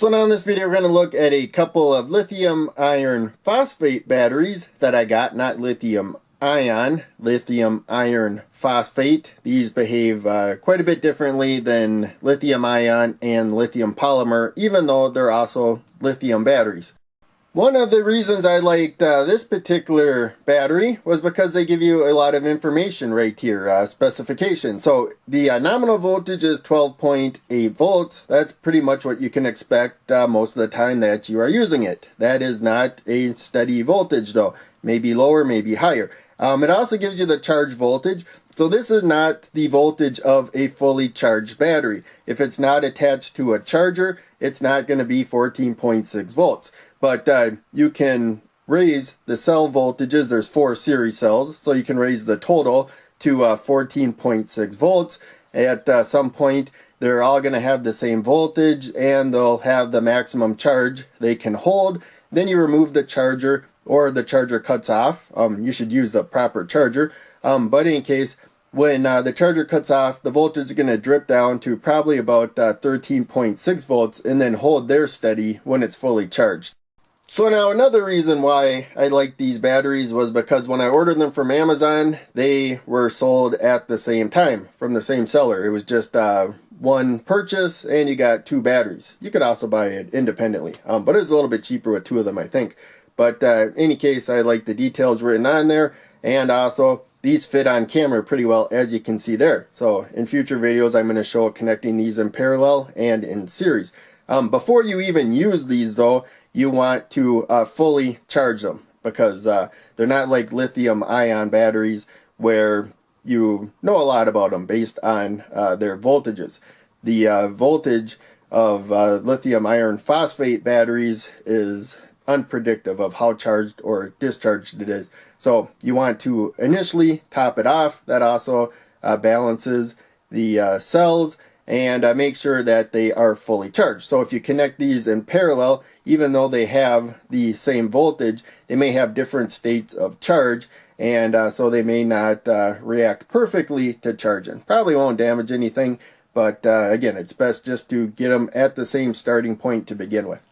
So now in this video we're going to look at a couple of lithium iron phosphate batteries that I got, not lithium ion, lithium iron phosphate. These behave quite a bit differently than lithium ion and lithium polymer, even though they're also lithium batteries. One of the reasons I liked this particular battery was because they give you a lot of information right here, specification. So the nominal voltage is 12.8 volts. That's pretty much what you can expect most of the time that you are using it. That is not a steady voltage though. Maybe lower, maybe higher. It also gives you the charge voltage. So this is not the voltage of a fully charged battery. If it's not attached to a charger, it's not going to be 14.6 volts. But you can raise the cell voltages. There's 4 series cells, so you can raise the total to 14.6 volts. At some point, they're all going to have the same voltage, and they'll have the maximum charge they can hold. Then you remove the charger, or the charger cuts off. You should use the proper charger. But in case, when the charger cuts off, the voltage is going to drip down to probably about 13.6 volts, and then hold there steady when it's fully charged. So now another reason why I like these batteries was because when I ordered them from Amazon, they were sold at the same time from the same seller. It was just one purchase and you got 2 batteries. You could also buy it independently, but it was a little bit cheaper with 2 of them, I think. But in any case, I like the details written on there, and also these fit on camera pretty well, as you can see there. So in future videos, I'm going to show connecting these in parallel and in series. Before you even use these though, you want to fully charge them, because they're not like lithium ion batteries where you know a lot about them based on their voltages. The voltage of lithium iron phosphate batteries is unpredictable of how charged or discharged it is. So you want to initially top it off. That also balances the cells and make sure that they are fully charged. So if you connect these in parallel, even though they have the same voltage, they may have different states of charge, and so they may not react perfectly to charging. Probably won't damage anything, but again, it's best just to get them at the same starting point to begin with.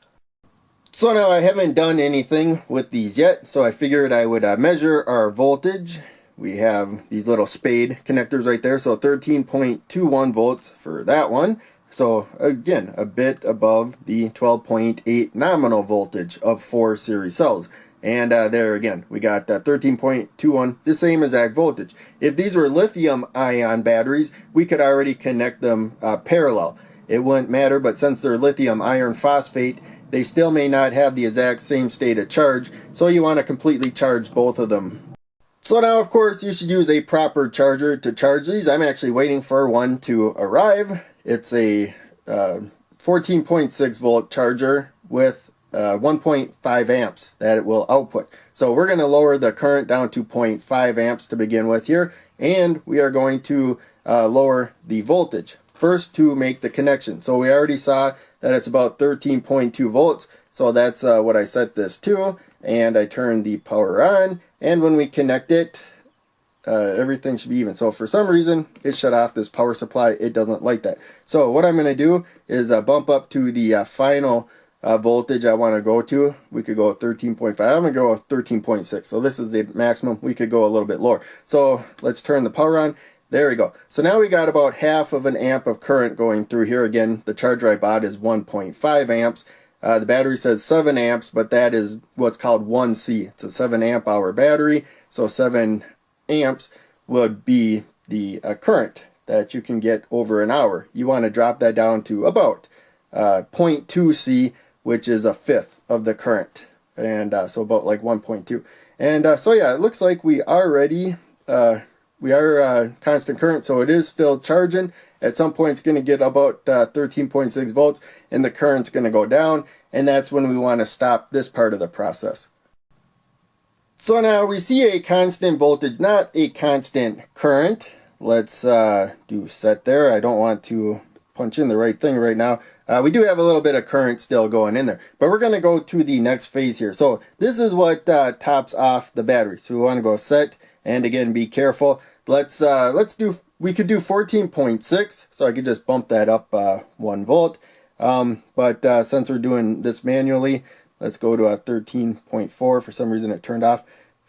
So now I haven't done anything with these yet, so I figured I would measure our voltage. We have these little spade connectors right there, so 13.21 volts for that one. So again, a bit above the 12.8 nominal voltage of 4 series cells. And there again, we got 13.21, the same exact voltage. If these were lithium ion batteries, we could already connect them parallel. It wouldn't matter, but since they're lithium iron phosphate, they still may not have the exact same state of charge, so you want to completely charge both of them. So now, of course, you should use a proper charger to charge these. I'm actually waiting for one to arrive. It's a 14.6 volt charger with 1.5 amps that it will output. So we're going to lower the current down to 0.5 amps to begin with here, and we are going to lower the voltage first to make the connection. So we already saw that it's about 13.2 volts, so that's what I set this to, and I turn the power on, and when we connect it, everything should be even. So for some reason, it shut off this power supply. It doesn't like that. So what I'm going to do is bump up to the final voltage I want to go to. We could go with 13.5. I'm going to go with 13.6. So this is the maximum. We could go a little bit lower. So let's turn the power on. There we go. So now we got about half of an amp of current going through here. Again, the charger I bought is 1.5 amps. The battery says 7 amps, but that is what's called 1C. It's a 7 amp hour battery. So 7 amps would be the current that you can get over an hour. You want to drop that down to about 0.2C, which is a fifth of the current. And so about like 1.2. And so yeah, it looks like we are ready. We are constant current, so it is still charging. At some point, it's going to get about 13.6 volts, and the current's going to go down, and that's when we want to stop this part of the process. So now we see a constant voltage, not a constant current. Let's do set there. I don't want to punch in the right thing right now. We do have a little bit of current still going in there, but we're going to go to the next phase here. So this is what tops off the battery. So we want to go set, and again, be careful. We could do 14.6, so I could just bump that up 1 volt. But since we're doing this manually, let's go to a 13.4. For some reason it turned off.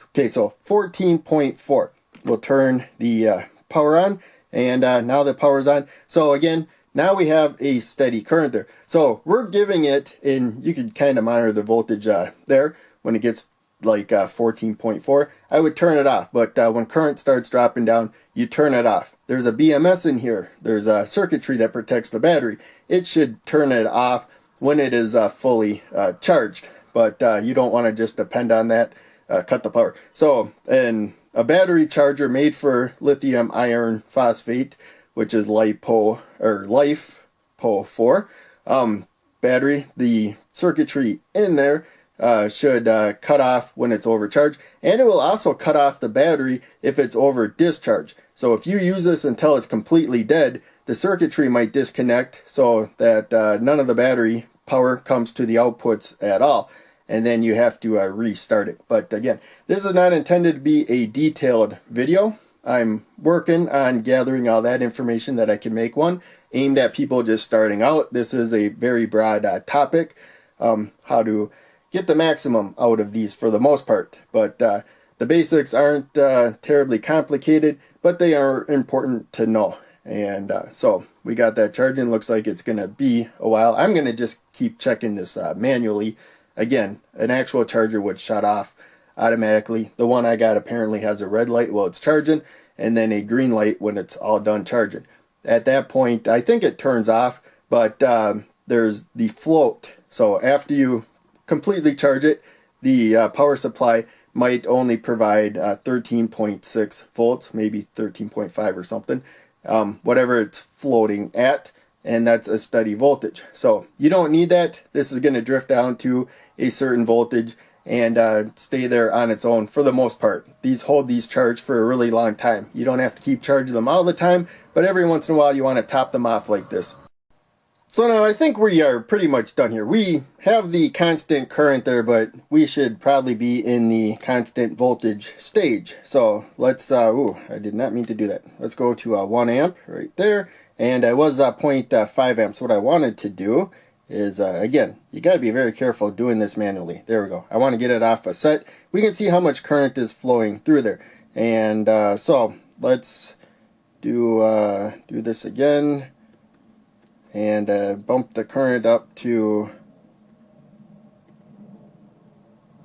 Okay, so 14.4. We'll turn the power on, and now the power's on. So again, now we have a steady current there. So we're giving it, and you can kind of monitor the voltage there. When it gets like 14.4, I would turn it off. But when current starts dropping down, you turn it off. There's a BMS in here. There's a circuitry that protects the battery. It should turn it off when it is fully charged. But you don't want to just depend on that, cut the power. So, and a battery charger made for lithium iron phosphate, which is LiFePO or LiFePO4 battery, the circuitry in there should cut off when it's overcharged, and it will also cut off the battery if it's over discharge. So if you use this until it's completely dead, the circuitry might disconnect so that none of the battery power comes to the outputs at all, and then you have to restart it. But again, this is not intended to be a detailed video. I'm working on gathering all that information that I can make one aimed at people just starting out. This is a very broad topic, how to get the maximum out of these for the most part. But the basics aren't terribly complicated, but they are important to know. And so we got that charging. Looks like it's going to be a while. I'm going to just keep checking this manually. Again, an actual charger would shut off automatically. The one I got apparently has a red light while it's charging, and then a green light when it's all done charging. At that point, I think it turns off, but there's the float. So after you completely charge it, the power supply might only provide 13.6 volts, maybe 13.5 or something, whatever it's floating at, and that's a steady voltage. So you don't need that. This is going to drift down to a certain voltage and stay there on its own for the most part. These hold these charged for a really long time. You don't have to keep charging them all the time, but every once in a while you want to top them off like this. So now I think we are pretty much done here. We have the constant current there, but we should probably be in the constant voltage stage. So let's, ooh, I did not mean to do that. Let's go to 1 amp right there. And I was 0.5 amps. What I wanted to do is, again, you got to be very careful doing this manually. There we go. I want to get it off a set. We can see how much current is flowing through there. And so let's do this again. And bump the current up to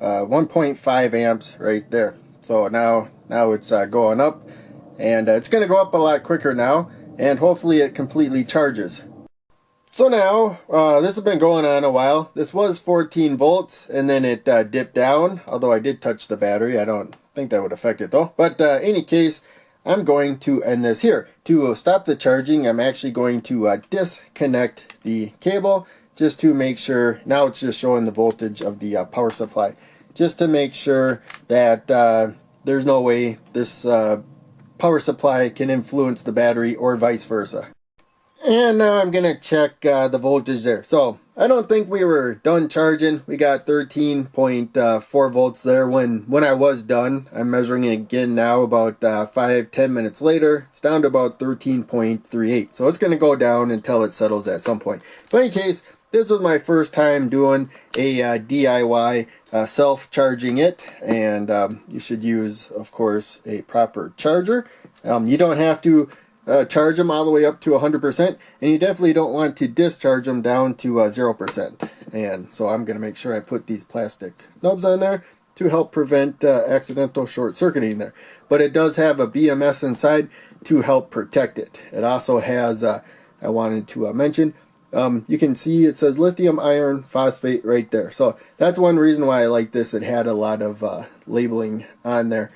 1.5 amps right there. So now it's going up, and it's going to go up a lot quicker now, and hopefully it completely charges. So now this has been going on a while. This was 14 volts, and then it dipped down, although I did touch the battery. I don't think that would affect it though. But any case, I'm going to end this here. To stop the charging, I'm actually going to disconnect the cable just to make sure. Now it's just showing the voltage of the power supply, just to make sure that there's no way this power supply can influence the battery or vice versa. And now I'm going to check the voltage there. So I don't think we were done charging. We got 13.4 volts there when I was done. I'm measuring it again now about 5-10 minutes later. It's down to about 13.38. So it's going to go down until it settles at some point. But in any case, this was my first time doing a DIY self-charging it. And you should use, of course, a proper charger. You don't have to charge them all the way up to 100%, and you definitely don't want to discharge them down to 0%. And so I'm going to make sure I put these plastic nubs on there to help prevent accidental short circuiting there. But it does have a BMS inside to help protect it. It also has, I wanted to mention, you can see it says lithium iron phosphate right there. So that's one reason why I like this. It had a lot of labeling on there.